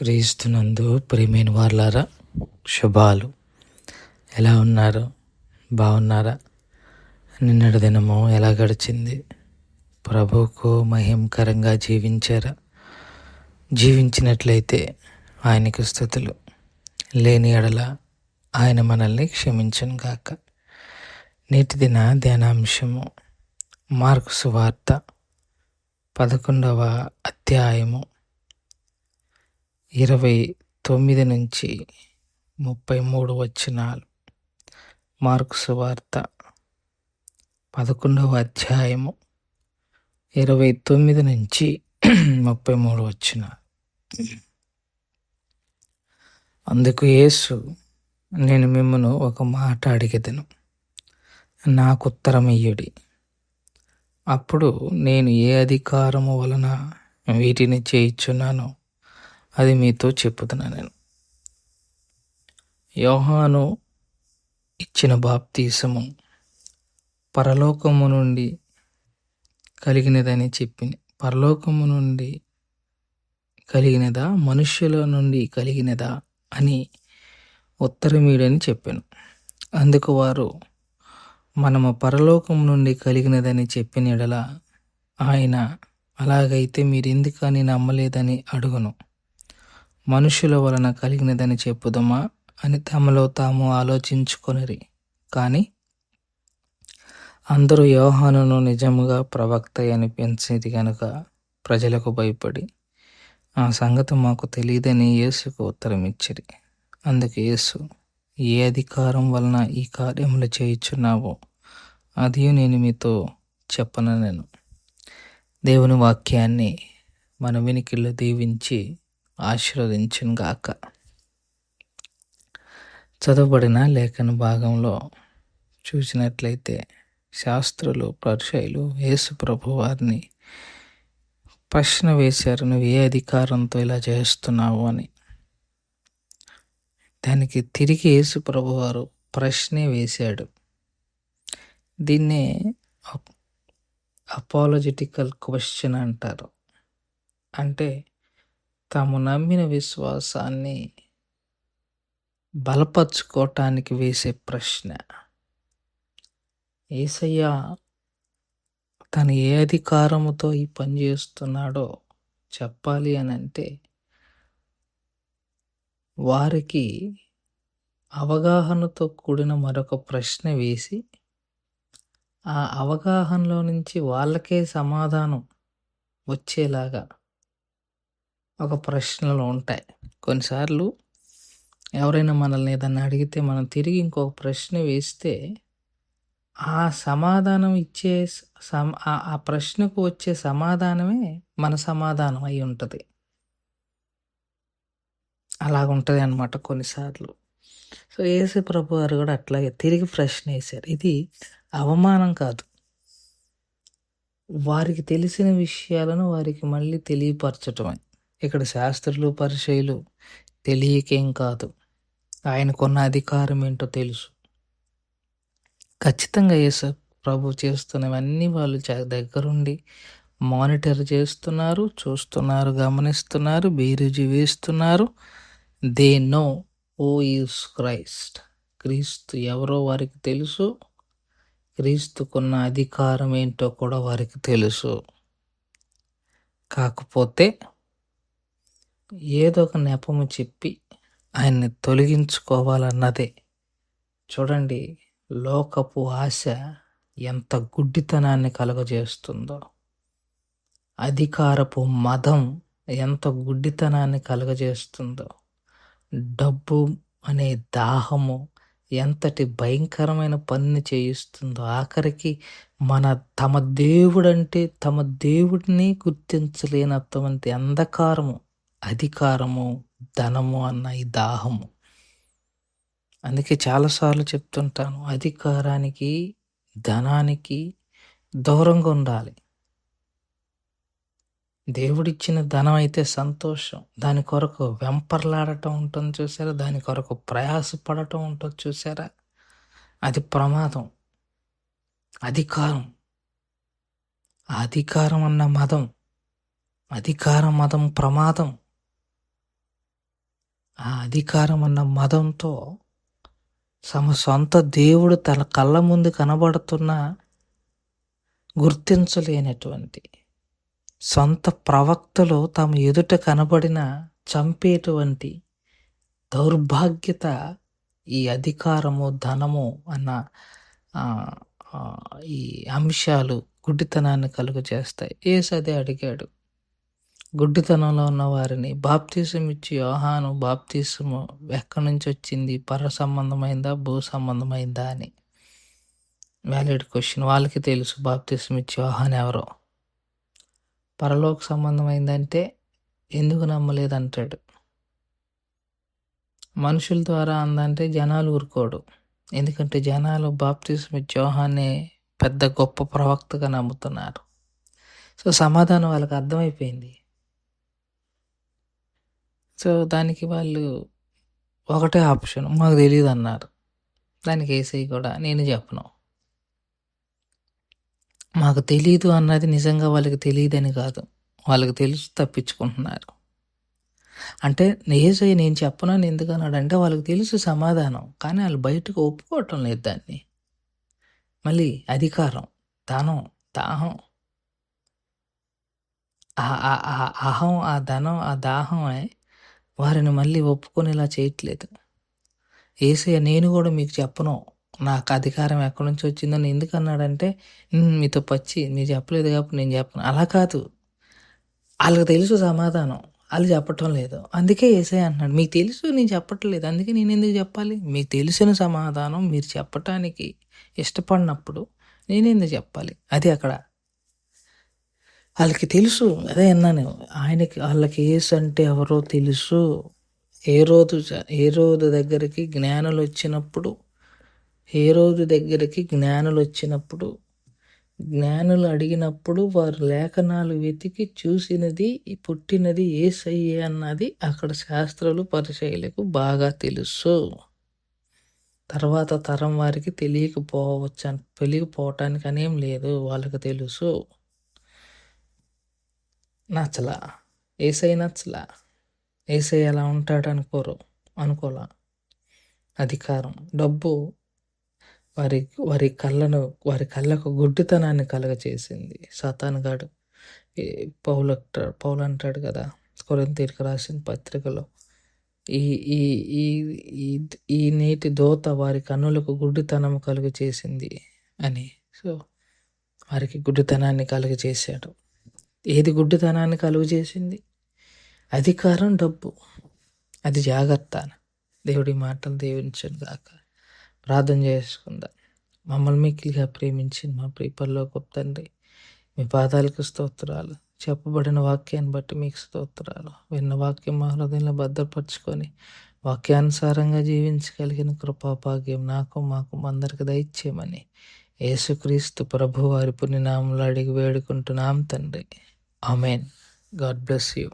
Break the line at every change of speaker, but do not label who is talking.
క్రీస్తునందు ప్రియమైన వారలారా, శుభాలు. ఎలా ఉన్నారు? బాగున్నారా? నిన్నటి దినము ఎలా గడిచింది? ప్రభువుకు మహిమకరంగా జీవించారా? జీవించినట్లయితే ఆయనకు స్తుతులు. లేని ఎడల ఆయన మనల్ని క్షమించును గాక. నేటి దిన ధ్యానాంశము మార్కు సువార్త 11వ అధ్యాయము 29 నుంచి 33 వచనాలు. మార్కు సువార్త 11వ అధ్యాయము 29 నుంచి 33 వచనాలు. అందుకు యేసు, నేను మిమ్మును ఒక మాట అడిగెదను, నాకు ఉత్తరమియ్యుడి. అప్పుడు నేను ఏ అధికారము వలన వీటిని చేయుచున్నానో అది మీతో చెప్పుతున్నాను. నేను యోహాను ఇచ్చిన బాప్తీసము పరలోకము నుండి కలిగినదని చెప్పింది. పరలోకము నుండి కలిగినదా, మనుష్యుల నుండి కలిగినదా అని ఉత్తరమీడని చెప్పాను. అందుకు వారు, మనము పరలోకము నుండి కలిగినదని చెప్పిన యెడల ఆయన, అలాగైతే మీరెందుకని నమ్మలేదని అడుగును. మనుషుల వలన కలిగినదని చెప్పుదమా అని తమలో తాము ఆలోచించుకొనిరి. కానీ అందరూ యోహానును నిజముగా ప్రవక్త అనిపించేది గనుక ప్రజలకు భయపడి, ఆ సంగతి మాకు తెలియదని యేసుకు ఉత్తరం ఇచ్చిరి. అందుకు యేసు, ఏ అధికారం వలన ఈ కార్యములు చేయుచున్నావో అది నేను మీతో చెప్పనెను. దేవుని వాక్యాన్ని మన వినికిల్లో దీవించి ఆశీర్వదించును గాక. చదవబడిన లేఖన భాగంలో చూసినట్లయితే శాస్త్రులు, పరిసయ్యులు యేసు ప్రభు వారిని ప్రశ్న వేశారు, నువ్వు ఏ అధికారంతో ఇలా చేస్తున్నావు అని. దానికి తిరిగి యేసు ప్రభు వారు ప్రశ్నే వేశాడు. దీన్నే అపాలజెటికల్ క్వశ్చన్ అంటారు. అంటే తాము నమ్మిన విశ్వాసాన్ని బలపరుచుకోవటానికి వేసే ప్రశ్న. యేసయ్య తను ఏ అధికారముతో ఈ పని చేస్తున్నాడో చెప్పాలి అని అంటే వారికి అవగాహనతో కూడిన మరొక ప్రశ్న వేసి, ఆ అవగాహనలో నుంచి వాళ్ళకే సమాధానం వచ్చేలాగా ఒక ప్రశ్నలు ఉంటాయి. కొన్నిసార్లు ఎవరైనా మనల్ని ఏదన్నా అడిగితే మనం తిరిగి ఇంకొక ప్రశ్న వేస్తే ఆ సమాధానం ఇచ్చే ఆ ప్రశ్నకు వచ్చే సమాధానమే మన సమాధానం అయి ఉంటుంది. అలాగుంటుంది అన్నమాట కొన్నిసార్లు. సో యేసు ప్రభు వారు కూడా అట్లాగే తిరిగి ప్రశ్న వేశారు. ఇది అవమానం కాదు, వారికి తెలిసిన విషయాలను వారికి మళ్ళీ తెలియపరచటమే. ఇక్కడ శాస్త్రులు, పరిసయ్యులు తెలియకేం కాదు, ఆయనకున్న అధికారం ఏంటో తెలుసు. ఖచ్చితంగా యేసు ప్రభు చేస్తున్నవన్నీ వాళ్ళు దగ్గరుండి మానిటర్ చేస్తున్నారు, చూస్తున్నారు, గమనిస్తున్నారు, బేరీజు వేస్తున్నారు. They know who is Christ. క్రీస్తు ఎవరో వారికి తెలుసు, క్రీస్తుకున్న అధికారం ఏంటో కూడా వారికి తెలుసు. కాకపోతే ఏదో ఒక నెపము చెప్పి ఆయన్ని తొలగించుకోవాలన్నదే. చూడండి, లోకపు ఆశ ఎంత గుడ్డితనాన్ని కలుగజేస్తుందో, అధికారపు మదం ఎంత గుడ్డితనాన్ని కలుగజేస్తుందో, డబ్బు అనే దాహము ఎంతటి భయంకరమైన పనిని చేయిస్తుందో, ఆఖరికి తమ దేవుడంటే తమ దేవుడిని గుర్తించలేనటువంటి అంధకారము, అధికారము, ధనము అన్న ఈ దాహము. అందుకే చాలాసార్లు చెప్తుంటాను, అధికారానికి, ధనానికి దూరంగా ఉండాలి. దేవుడిచ్చిన ధనం అయితే సంతోషం, దాని కొరకు వెంపర్లాడటం ఉంటుంది చూసారా, దాని కొరకు ప్రయాసపడటం ఉంటుంది చూసారా, అది ప్రమాదం. అధికారం అన్న మదం, అధికార మదం ప్రమాదం. ఆ అధికారం అన్న మదంతో సొంత దేవుడు తన కళ్ళ ముందు కనబడుతున్న గుర్తించలేనటువంటి సొంత ప్రవక్తలు తమ ఎదుట కనబడిన చంపేటువంటి దౌర్భాగ్యత ఈ అధికారము, ధనము అన్న ఈ అంశాలు గుడ్డితనాన్ని కలుగు చేస్తాయి. యేసు అదే అడిగాడు. గుడ్డితనంలో ఉన్న వారిని బాప్తీసం ఇచ్చి యోహాను బాప్తీసము ఎక్కడి నుంచి వచ్చింది, పర సంబంధమైందా, భూ సంబంధమైందా అని వ్యాలిడ్ క్వశ్చన్. వాళ్ళకి తెలుసు బాప్తీసం ఇచ్చి యోహాన్ ఎవరో. పరలోక సంబంధమైందంటే ఎందుకు నమ్మలేదంటాడు. మనుషుల ద్వారా అందంటే జనాలు ఊరుకోడు. ఎందుకంటే జనాలు బాప్తీసం ఇచ్చే యోహానే పెద్ద గొప్ప ప్రవక్తగా నమ్ముతున్నారు. సో సమాధానం వాళ్ళకి అర్థమైపోయింది. సో దానికి వాళ్ళు ఒకటే ఆప్షన్, మాకు తెలియదు అన్నారు. దానికి యేసయ్య కూడా నేను చెప్పను. మాకు తెలీదు అన్నది నిజంగా వాళ్ళకి తెలియదని కాదు, వాళ్ళకి తెలుసు తప్పించుకుంటున్నారు. అంటే యేసయ్య నేను చెప్పనని ఎందుకు అన్నాడు అంటే వాళ్ళకి తెలుసు సమాధానం, కానీ వాళ్ళు బయటకు ఒప్పుకోవటం లేదు దాన్ని. మళ్ళీ అధికారం, ధనం, దాహం, అహం, ఆ ధనం, ఆ దాహమే వారిని మళ్ళీ ఒప్పుకొనేలా చేయట్లేదు. యేసయ్య నేను కూడా మీకు చెప్పను, నాకు అధికారం ఎక్కడి నుంచి వచ్చిందని ఎందుకు అన్నాడంటే మీతో పచ్చి మీరు చెప్పలేదు కాబట్టి నేను చెప్పను. అలా కాదు, వాళ్ళకి తెలుసు సమాధానం, వాళ్ళు చెప్పటం లేదు. అందుకే యేసయ్య అంటున్నాడు మీకు తెలుసు నేను చెప్పట్లేదు, అందుకే నేను ఎందుకు చెప్పాలి? మీకు తెలిసిన సమాధానం మీరు చెప్పటానికి ఇష్టపడినప్పుడు నేనెందుకు చెప్పాలి? అది అక్కడ వాళ్ళకి తెలుసు. అదే అన్నాను, వాళ్ళకి యేసు అంటే ఎవరో తెలుసు. ఏ రోజు దగ్గరికి జ్ఞానులు వచ్చినప్పుడు జ్ఞానులు అడిగినప్పుడు వారు లేఖనాలు వెతికి చూసినది పుట్టినది యేసయ్యే అన్నది అక్కడ శాస్త్రులు పరిచయులకు బాగా తెలుసు. తర్వాత తరం వారికి తెలియకపోవటానికి అనేం లేదు, వాళ్ళకి తెలుసు. నచ్చలా, యేసయ్య నచ్చలా, యేసయ్య ఎలా ఉంటాడు అనుకోలా. అధికారం, డబ్బు వారి కళ్ళకు గుడ్డితనాన్ని కలగచేసింది. సాతానుగాడు పౌలు అంటాడు కదా కొరింథీయులకు రాసిన పత్రికలో, ఈ నేటి దోత వారి కన్నులకు గుడ్డితనం కలుగు చేసింది అని. సో వారికి గుడ్డితనాన్ని కలుగు చేశాడు. ఏది గుడ్డితనాన్ని కలుగు చేసింది? అధికారం, డబ్బు. అది జాగ్రత్త. దేవుడి మాటలు దీవించను గాక. ప్రార్థన చేసుకుందాం. మమ్మల్ని మిక్కిలిగా ప్రేమించిన మా పరలోకపు తండ్రి, మీ పాదాలకు స్తోత్రాలు. చెప్పబడిన వాక్యాన్ని బట్టి మీకు స్తోత్రాలు. విన్న వాక్యం మా హృదయంలో భద్రపరుచుకొని వాక్యానుసారంగా జీవించగలిగిన కృపాభాగ్యం మాకు అందరికి దయచేయమని యేసుక్రీస్తు ప్రభు వారి పుణ్యనామములో అడిగి వేడుకుంటున్నాం తండ్రి. ఆమెన్. God bless you.